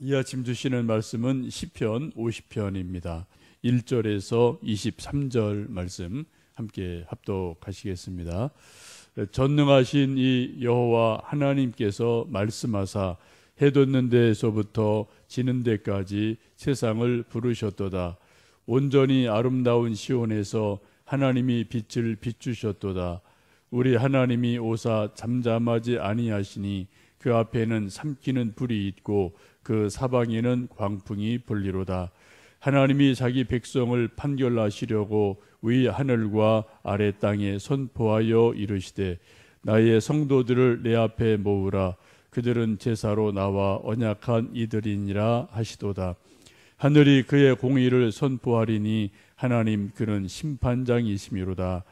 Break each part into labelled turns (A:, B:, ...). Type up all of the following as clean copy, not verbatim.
A: 이 아침 주시는 말씀은 시편 50편입니다. 1절에서 23절 말씀 함께 합독하시겠습니다. 전능하신 이 여호와 하나님께서 말씀하사 해 돋는 데에서부터 지는 데까지 세상을 부르셨도다. 온전히 아름다운 시온에서 하나님이 빛을 비추셨도다. 우리 하나님이 오사 잠잠하지 아니하시니 그 앞에는 삼키는 불이 있고 그 사방에는 광풍이 불리로다. 하나님이 자기 백성을 판결하시려고 위 하늘과 아래 땅에 선포하여 이르시되 나의 성도들을 내 앞에 모으라. 그들은 제사로 나와 언약한 이들이니라 하시도다. 하늘이 그의 공의를 선포하리니 하나님 그는 심판장이시미로다.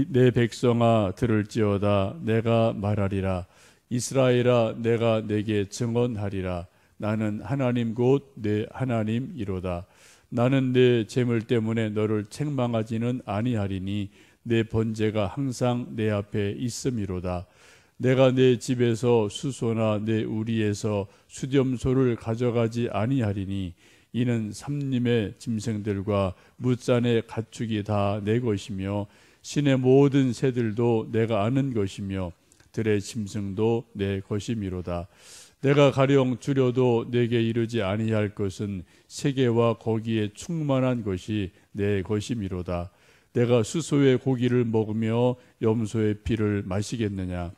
A: 내 백성아 들을지어다. 내가 말하리라. 이스라엘아 내가 내게 증언하리라. 나는 하나님 곧 내 하나님이로다. 나는 내 재물 때문에 너를 책망하지는 아니하리니 내 번제가 항상 내 앞에 있음이로다. 내가 내 집에서 수소나 내 우리에서 수렴소를 가져가지 아니하리니 이는 삼림의 짐승들과 뭇산의 가축이 다 내 것이며 신의 모든 새들도 내가 아는 것이며 들의 짐승도 내 것이미로다. 내가 가령 줄여도 내게 이르지 아니할 것은 세계와 거기에 충만한 것이 내 것이미로다. 내가 수소의 고기를 먹으며 염소의 피를 마시겠느냐.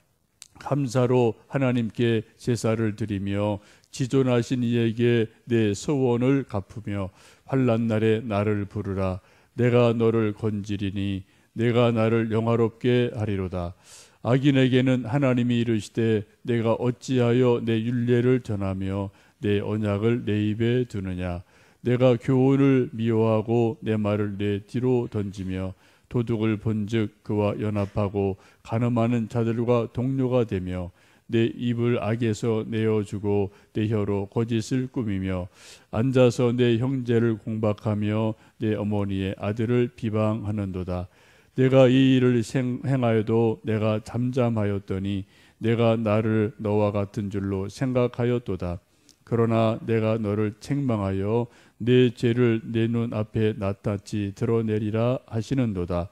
A: 감사로 하나님께 제사를 드리며 지존하신 이에게 내 소원을 갚으며 환난 날에 나를 부르라. 내가 너를 건지리니 내가 나를 영화롭게 하리로다. 악인에게는 하나님이 이르시되 내가 어찌하여 내 율례를 전하며 내 언약을 내 입에 두느냐. 내가 교훈을 미워하고 내 말을 내 뒤로 던지며 도둑을 본즉 그와 연합하고 간음하는 자들과 동료가 되며 내 입을 악에서 내어주고 내 혀로 거짓을 꾸미며 앉아서 내 형제를 공박하며 내 어머니의 아들을 비방하는도다. 내가 이 일을 행하여도 내가 잠잠하였더니 내가 나를 너와 같은 줄로 생각하였도다. 그러나 내가 너를 책망하여 내 죄를 내 눈 앞에 낱낱이 드러내리라 하시는도다.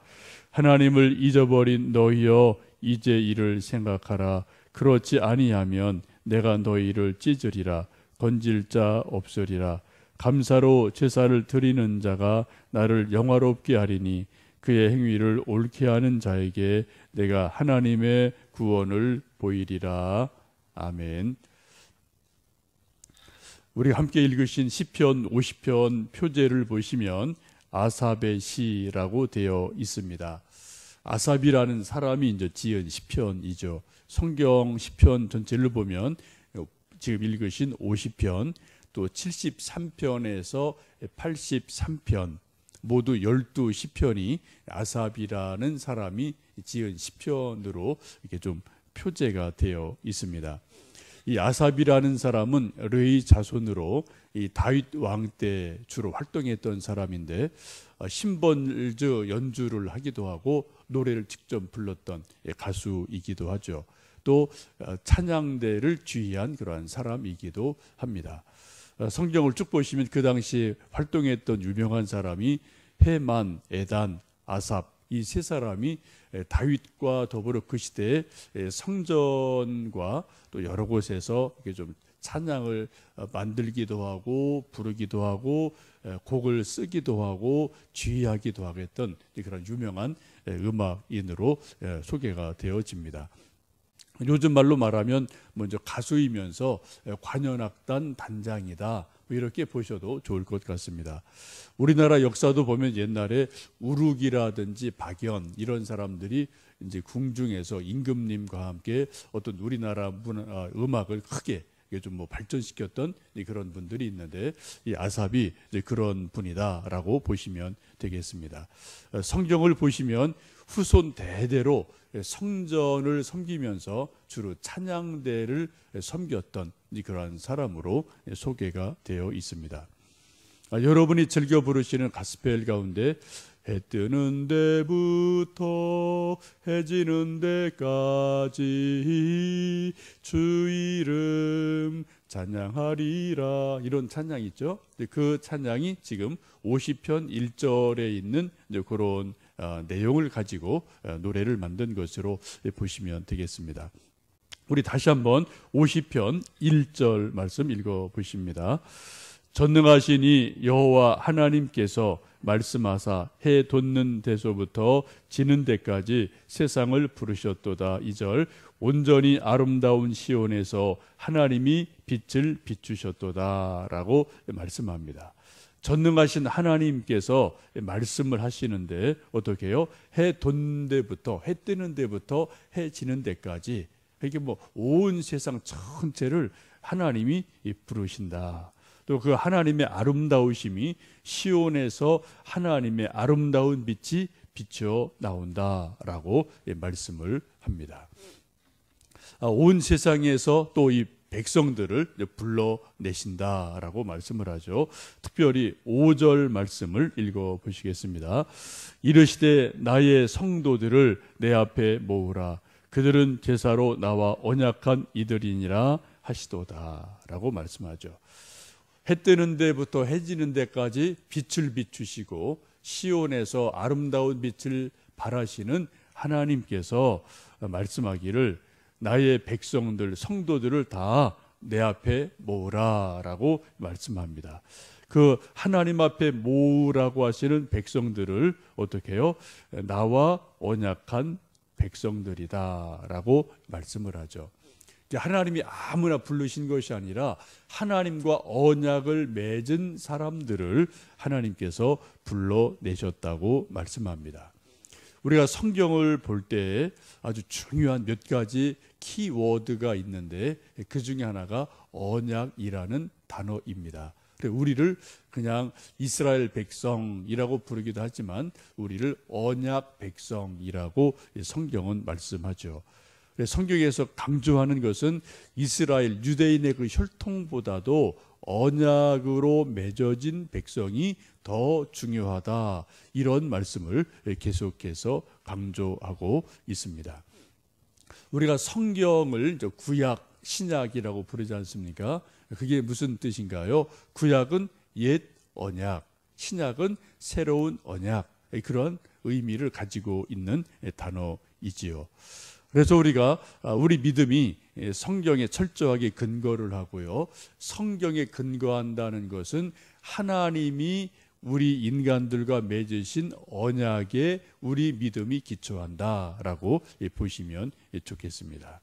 A: 하나님을 잊어버린 너희여 이제 이를 생각하라. 그렇지 아니하면 내가 너희를 찢으리라. 건질 자 없으리라. 감사로 제사를 드리는 자가 나를 영화롭게 하리니 그의 행위를 옳게 하는 자에게 내가 하나님의 구원을 보이리라. 아멘. 우리 함께 읽으신 시편 50편 표제를 보시면 아삽의 시라고 되어 있습니다. 아삽이라는 사람이 이제 지은 시편이죠. 성경 시편 전체를 보면 지금 읽으신 50편 또 73편에서 83편 모두 12시편이 아삽이라는 사람이 지은 시편으로 이렇게 좀 표제가 되어 있습니다. 이 아삽이라는 사람은 르의 자손으로 이 다윗 왕 때 주로 활동했던 사람인데 신번즈 연주를 하기도 하고 노래를 직접 불렀던 가수이기도 하죠. 또 찬양대를 지휘한 그러한 사람이기도 합니다. 성경을 쭉 보시면 그 당시 활동했던 유명한 사람이 헤만, 에단, 아삽 이 세 사람이 다윗과 더불어 그 시대에 성전과 또 여러 곳에서 이렇게 좀 찬양을 만들기도 하고 부르기도 하고 곡을 쓰기도 하고 지휘하기도 하고 했던 그런 유명한 음악인으로 소개가 되어집니다. 요즘 말로 말하면 먼저 가수이면서 관현악단 단장이다. 이렇게 보셔도 좋을 것 같습니다. 우리나라 역사도 보면 옛날에 우룩이라든지 박연 이런 사람들이 이제 궁중에서 임금님과 함께 어떤 우리나라 음악을 크게 좀 뭐 발전시켰던 그런 분들이 있는데 이 아삽이 이제 그런 분이다라고 보시면 되겠습니다. 성경을 보시면 후손 대대로 성전을 섬기면서 주로 찬양대를 섬겼던 그러한 사람으로 소개가 되어 있습니다. 여러분이 즐겨 부르시는 가스펠 가운데 해 뜨는 데부터 해 지는 데까지 주 이름 찬양하리라. 이런 찬양이 있죠. 그 찬양이 지금 50편 1절에 있는 그런 내용을 가지고 노래를 만든 것으로 보시면 되겠습니다. 우리 다시 한번 50편 1절 말씀 읽어 보십니다. 전능하시니 여호와 하나님께서 말씀하사 해 돋는 데서부터 지는 데까지 세상을 부르셨도다. 2절 온전히 아름다운 시온에서 하나님이 빛을 비추셨도다 라고 말씀합니다. 전능하신 하나님께서 말씀을 하시는데 어떻게 해요? 해 돋는 데부터, 해 뜨는 데부터 해 지는 데까지, 이게 뭐 온 세상 전체를 하나님이 부르신다. 또 그 하나님의 아름다우심이 시온에서 하나님의 아름다운 빛이 비쳐 나온다라고 말씀을 합니다. 온 세상에서 또 이 백성들을 불러내신다라고 말씀을 하죠. 특별히 5절 말씀을 읽어 보시겠습니다. 이르시되 나의 성도들을 내 앞에 모으라. 그들은 제사로 나와 언약한 이들이니라 하시도다 라고 말씀하죠. 해 뜨는 데부터 해 지는 데까지 빛을 비추시고 시온에서 아름다운 빛을 발하시는 하나님께서 말씀하기를 나의 백성들, 성도들을 다 내 앞에 모으라 라고 말씀합니다. 그 하나님 앞에 모으라고 하시는 백성들을 어떻게 해요? 나와 언약한 백성들이다 라고 말씀을 하죠. 하나님이 아무나 부르신 것이 아니라 하나님과 언약을 맺은 사람들을 하나님께서 불러내셨다고 말씀합니다. 우리가 성경을 볼 때 아주 중요한 몇 가지 키워드가 있는데 그 중에 하나가 언약이라는 단어입니다. 우리를 그냥 이스라엘 백성이라고 부르기도 하지만 우리를 언약 백성이라고 성경은 말씀하죠. 성경에서 강조하는 것은 이스라엘 유대인의 그 혈통보다도 언약으로 맺어진 백성이 더 중요하다, 이런 말씀을 계속해서 강조하고 있습니다. 우리가 성경을 구약, 신약이라고 부르지 않습니까? 그게 무슨 뜻인가요? 구약은 옛 언약, 신약은 새로운 언약, 그런 의미를 가지고 있는 단어이지요. 그래서 우리가 우리 믿음이 성경에 철저하게 근거를 하고요, 성경에 근거한다는 것은 하나님이 우리 인간들과 맺으신 언약에 우리 믿음이 기초한다라고 보시면 좋겠습니다.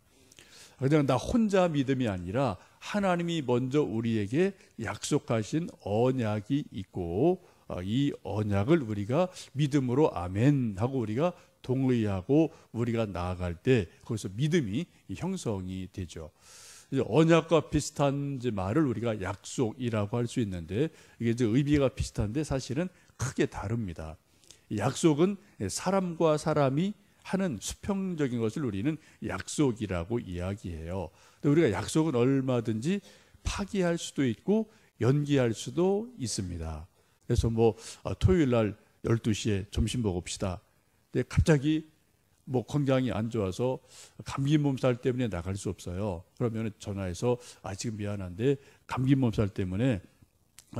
A: 그냥 나 혼자 믿음이 아니라 하나님이 먼저 우리에게 약속하신 언약이 있고 이 언약을 우리가 믿음으로 아멘 하고 우리가 동의하고 우리가 나아갈 때 거기서 믿음이 형성이 되죠. 언약과 비슷한 말을 우리가 약속이라고 할 수 있는데 이게 이제 의미가 비슷한데 사실은 크게 다릅니다. 약속은 사람과 사람이 하는 수평적인 것을 우리는 약속이라고 이야기해요. 우리가 약속은 얼마든지 파기할 수도 있고 연기할 수도 있습니다. 그래서 뭐 토요일 날 12시에 점심 먹읍시다. 근데 갑자기 뭐 건강이 안 좋아서 감기 몸살 때문에 나갈 수 없어요. 그러면 전화해서 지금 미안한데 감기 몸살 때문에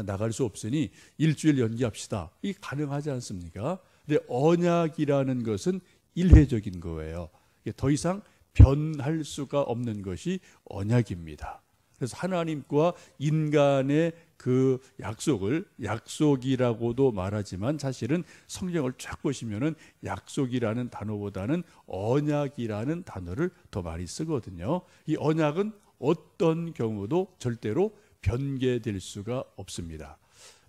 A: 나갈 수 없으니 일주일 연기합시다. 이게 가능하지 않습니까? 근데 언약이라는 것은 일회적인 거예요. 더 이상 변할 수가 없는 것이 언약입니다. 그래서 하나님과 인간의 그 약속을 약속이라고도 말하지만 사실은 성경을 쫙 보시면은 약속이라는 단어보다는 언약이라는 단어를 더 많이 쓰거든요. 이 언약은 어떤 경우도 절대로 변개될 수가 없습니다.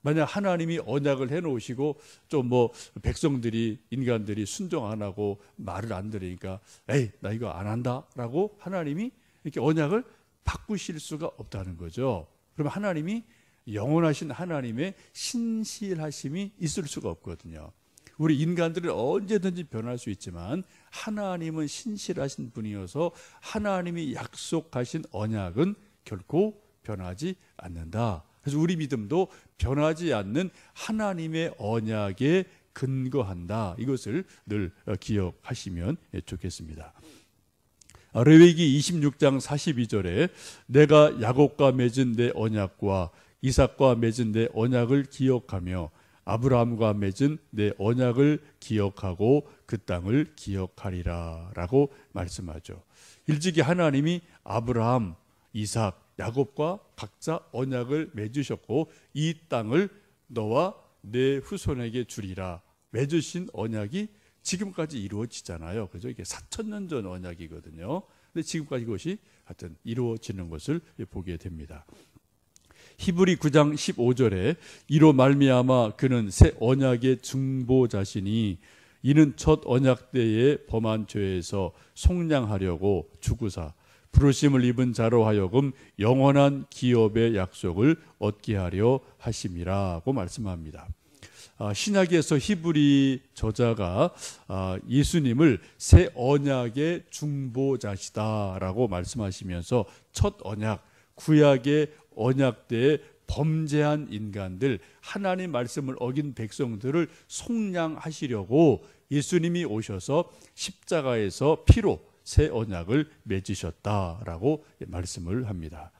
A: 만약 하나님이 언약을 해놓으시고 좀 뭐 백성들이 인간들이 순종 안 하고 말을 안 들으니까 에이 나 이거 안 한다라고 하나님이 이렇게 언약을 바꾸실 수가 없다는 거죠. 그러면 하나님이 영원하신 하나님의 신실하심이 있을 수가 없거든요. 우리 인간들은 언제든지 변할 수 있지만 하나님은 신실하신 분이어서 하나님이 약속하신 언약은 결코 변하지 않는다. 그래서 우리 믿음도 변하지 않는 하나님의 언약에 근거한다. 이것을 늘 기억하시면 좋겠습니다. 레위기 26장 42절에 내가 야곱과 맺은 내 언약과 이삭과 맺은 내 언약을 기억하며 아브라함과 맺은 내 언약을 기억하고 그 땅을 기억하리라 라고 말씀하죠. 일찍이 하나님이 아브라함, 이삭, 야곱과 각자 언약을 맺으셨고 이 땅을 너와 내 후손에게 주리라 맺으신 언약이 지금까지 이루어지잖아요. 그죠? 이게 4,000년 전 언약이거든요. 근데 지금까지 이것이 하여튼 이루어지는 것을 보게 됩니다. 히브리 9장 15절에 이로 말미암아 그는 새 언약의 중보자시니 이는 첫 언약 때에 범한 죄에서 속량하려고 죽으사 부르심을 입은 자로 하여금 영원한 기업의 약속을 얻게 하려 하심이라고 말씀합니다. 신약에서 히브리 저자가 예수님을 새 언약의 중보자시다라고 말씀하시면서 첫 언약, 구약의 언약 때에 범죄한 인간들, 하나님 말씀을 어긴 백성들을 속량하시려고 예수님이 오셔서 십자가에서 피로 새 언약을 맺으셨다라고 말씀을 합니다.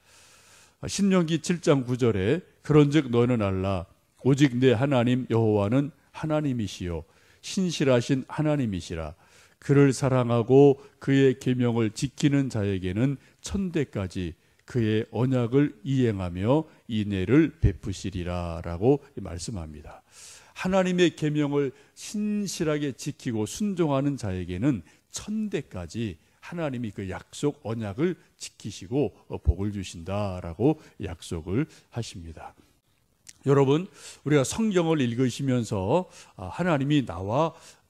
A: 신명기 7장 9절에 그런즉 너는 알라 오직 내 하나님 여호와는 하나님이시요 신실하신 하나님이시라. 그를 사랑하고 그의 계명을 지키는 자에게는 천대까지 그의 언약을 이행하며 인애를 베푸시리라 라고 말씀합니다. 하나님의 계명을 신실하게 지키고 순종하는 자에게는 천대까지 하나님이 그 약속 언약을 지키시고 복을 주신다라고 약속을 하십니다. 여러분, 우리가 성경을 읽으시면서 하나님이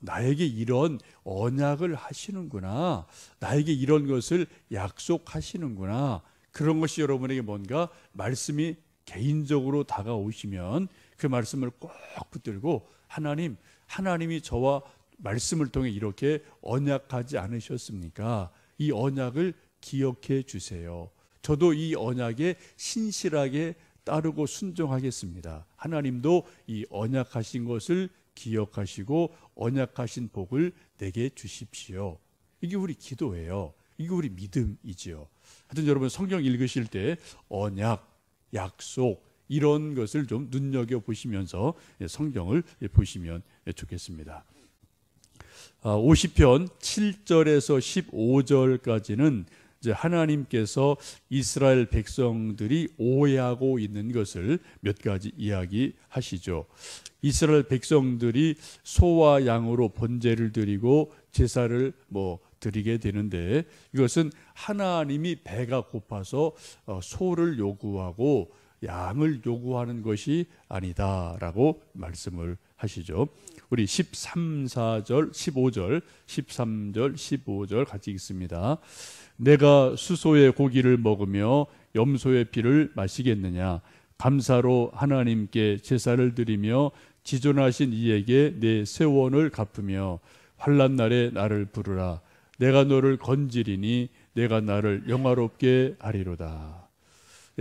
A: 나에게 이런 언약을 하시는구나, 나에게 이런 것을 약속하시는구나, 그런 것이 여러분에게 뭔가 말씀이 개인적으로 다가오시면 그 말씀을 꼭 붙들고 하나님이 저와 말씀을 통해 이렇게 언약하지 않으셨습니까? 이 언약을 기억해 주세요. 저도 이 언약에 신실하게 따르고 순종하겠습니다. 하나님도 이 언약하신 것을 기억하시고 언약하신 복을 내게 주십시오. 이게 우리 기도예요. 이게 우리 믿음이지요. 하여튼 여러분 성경 읽으실 때 언약, 약속 이런 것을 좀 눈여겨보시면서 성경을 보시면 좋겠습니다. 50편 7절에서 15절까지는 이제 하나님께서 이스라엘 백성들이 오해하고 있는 것을 몇 가지 이야기하시죠. 이스라엘 백성들이 소와 양으로 번제를 드리고 제사를 드리게 되는데 이것은 하나님이 배가 고파서 소를 요구하고 양을 요구하는 것이 아니다라고 말씀을 하시죠. 우리 13, 14절, 15절, 13절, 15절 같이 읽습니다. 내가 수소의 고기를 먹으며 염소의 피를 마시겠느냐? 감사로 하나님께 제사를 드리며 지존하신 이에게 내 세원을 갚으며 환난 날에 나를 부르라. 내가 너를 건지리니 내가 나를 영화롭게 하리로다.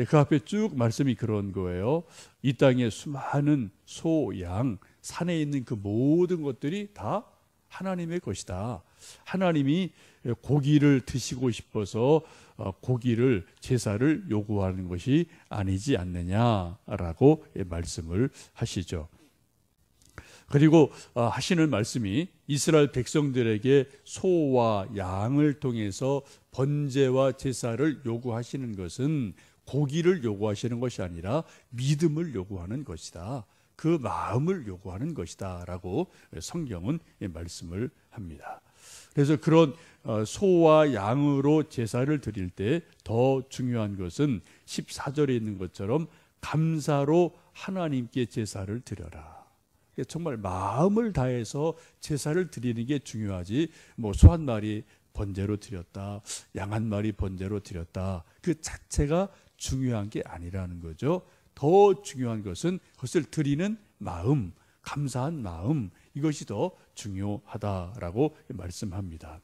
A: 그 앞에 쭉 말씀이 그런 거예요. 이 땅에 수많은 소, 양, 산에 있는 그 모든 것들이 다 하나님의 것이다. 하나님이 고기를 드시고 싶어서 고기를 제사를 요구하는 것이 아니지 않느냐라고 말씀을 하시죠. 그리고 하시는 말씀이 이스라엘 백성들에게 소와 양을 통해서 번제와 제사를 요구하시는 것은 고기를 요구하시는 것이 아니라 믿음을 요구하는 것이다. 그 마음을 요구하는 것이다 라고 성경은 말씀을 합니다. 그래서 그런 소와 양으로 제사를 드릴 때 더 중요한 것은 14절에 있는 것처럼 감사로 하나님께 제사를 드려라. 정말 마음을 다해서 제사를 드리는 게 중요하지 소 한 마리 번제로 드렸다, 양 한 마리 번제로 드렸다, 그 자체가 중요한 게 아니라는 거죠. 더 중요한 것은 그것을 드리는 마음, 감사한 마음, 이것이 더 중요하다라고 말씀합니다.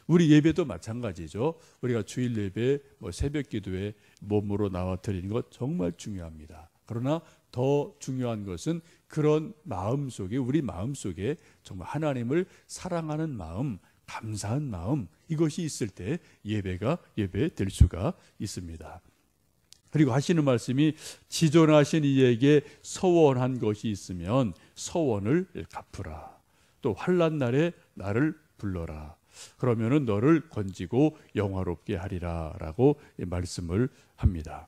A: 우리 예배도 마찬가지죠. 우리가 주일 예배, 새벽 기도에 몸으로 나와 드리는 것 정말 중요합니다. 그러나 더 중요한 것은 그런 마음 속에, 우리 마음 속에 정말 하나님을 사랑하는 마음, 감사한 마음, 이것이 있을 때 예배가 예배될 수가 있습니다. 그리고 하시는 말씀이 지존하신 이에게 서원한 것이 있으면 서원을 갚으라. 또 환난 날에 나를 불러라. 그러면은 너를 건지고 영화롭게 하리라라고 말씀을 합니다.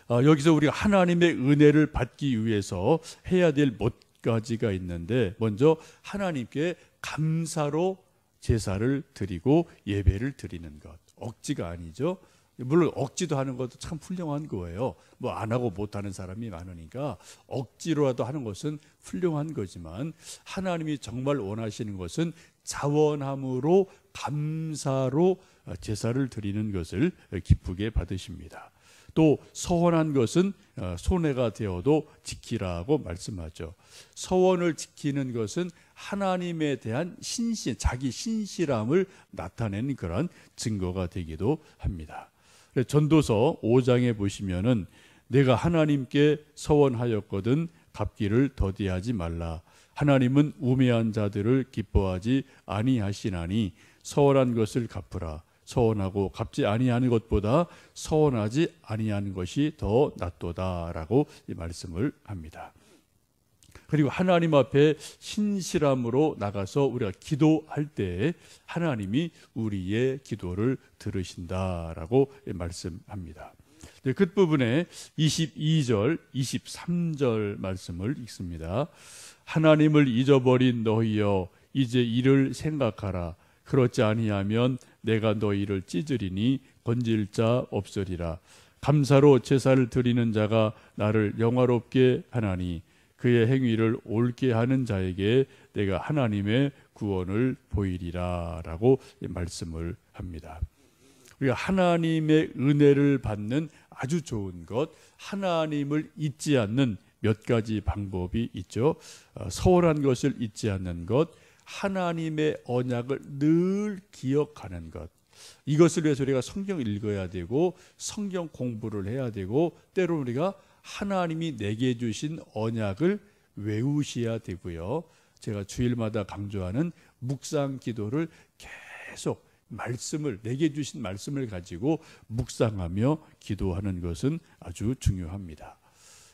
A: 여기서 우리가 하나님의 은혜를 받기 위해서 해야 될 몇 가지가 있는데, 먼저 하나님께 감사로 제사를 드리고 예배를 드리는 것. 억지가 아니죠. 물론 억지도 하는 것도 참 훌륭한 거예요. 뭐 안 하고 못하는 사람이 많으니까 억지로라도 하는 것은 훌륭한 거지만, 하나님이 정말 원하시는 것은 자원함으로 감사로 제사를 드리는 것을 기쁘게 받으십니다. 또 서원한 것은 손해가 되어도 지키라고 말씀하죠. 서원을 지키는 것은 하나님에 대한 자기 신실함을 나타내는 그런 증거가 되기도 합니다. 전도서 5장에 보시면은 내가 하나님께 서원하였거든 갚기를 더디하지 말라. 하나님은 우매한 자들을 기뻐하지 아니하시나니 서원한 것을 갚으라. 서원하고 갚지 아니하는 것보다 서원하지 아니하는 것이 더 낫도다라고 이 말씀을 합니다. 그리고 하나님 앞에 신실함으로 나가서 우리가 기도할 때 하나님이 우리의 기도를 들으신다라고 말씀합니다. 끝부분에 22절, 23절 말씀을 읽습니다. 하나님을 잊어버린 너희여 이제 이를 생각하라. 그렇지 아니하면 내가 너희를 찢으리니 건질 자 없으리라. 감사로 제사를 드리는 자가 나를 영화롭게 하나니 그의 행위를 옳게 하는 자에게 내가 하나님의 구원을 보이리라 라고 말씀을 합니다. 우리가 하나님의 은혜를 받는 아주 좋은 것, 하나님을 잊지 않는 몇 가지 방법이 있죠. 서원한 것을 잊지 않는 것, 하나님의 언약을 늘 기억하는 것. 이것을 위해서 우리가 성경을 읽어야 되고 성경 공부를 해야 되고 때로는 우리가 하나님이 내게 주신 언약을 외우셔야 되고요. 제가 주일마다 강조하는 묵상 기도를 계속 내게 주신 말씀을 가지고 묵상하며 기도하는 것은 아주 중요합니다.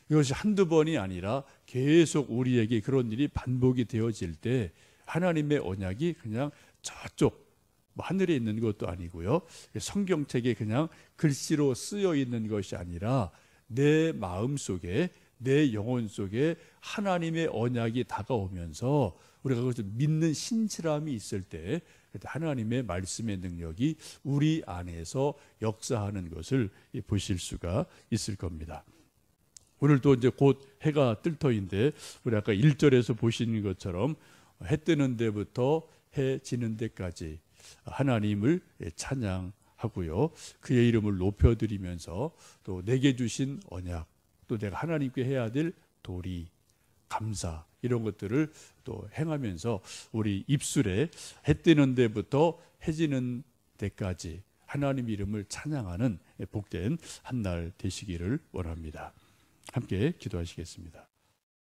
A: 이것이 한두 번이 아니라 계속 우리에게 그런 일이 반복이 되어질 때 하나님의 언약이 그냥 저쪽 하늘에 있는 것도 아니고요. 성경책에 그냥 글씨로 쓰여 있는 것이 아니라 내 마음 속에, 내 영혼 속에 하나님의 언약이 다가오면서 우리가 그것을 믿는 신실함이 있을 때 하나님의 말씀의 능력이 우리 안에서 역사하는 것을 보실 수가 있을 겁니다. 오늘도 이제 곧 해가 뜰 터인데 우리 아까 1절에서 보시는 것처럼 해 뜨는 데부터 해 지는 데까지 하나님을 찬양하고요. 그의 이름을 높여드리면서 또 내게 주신 언약, 또 내가 하나님께 해야 될 도리, 감사 이런 것들을 또 행하면서 우리 입술에 해 뜨는 데부터 해 지는 데까지 하나님 이름을 찬양하는 복된 한 날 되시기를 원합니다. 함께 기도하시겠습니다.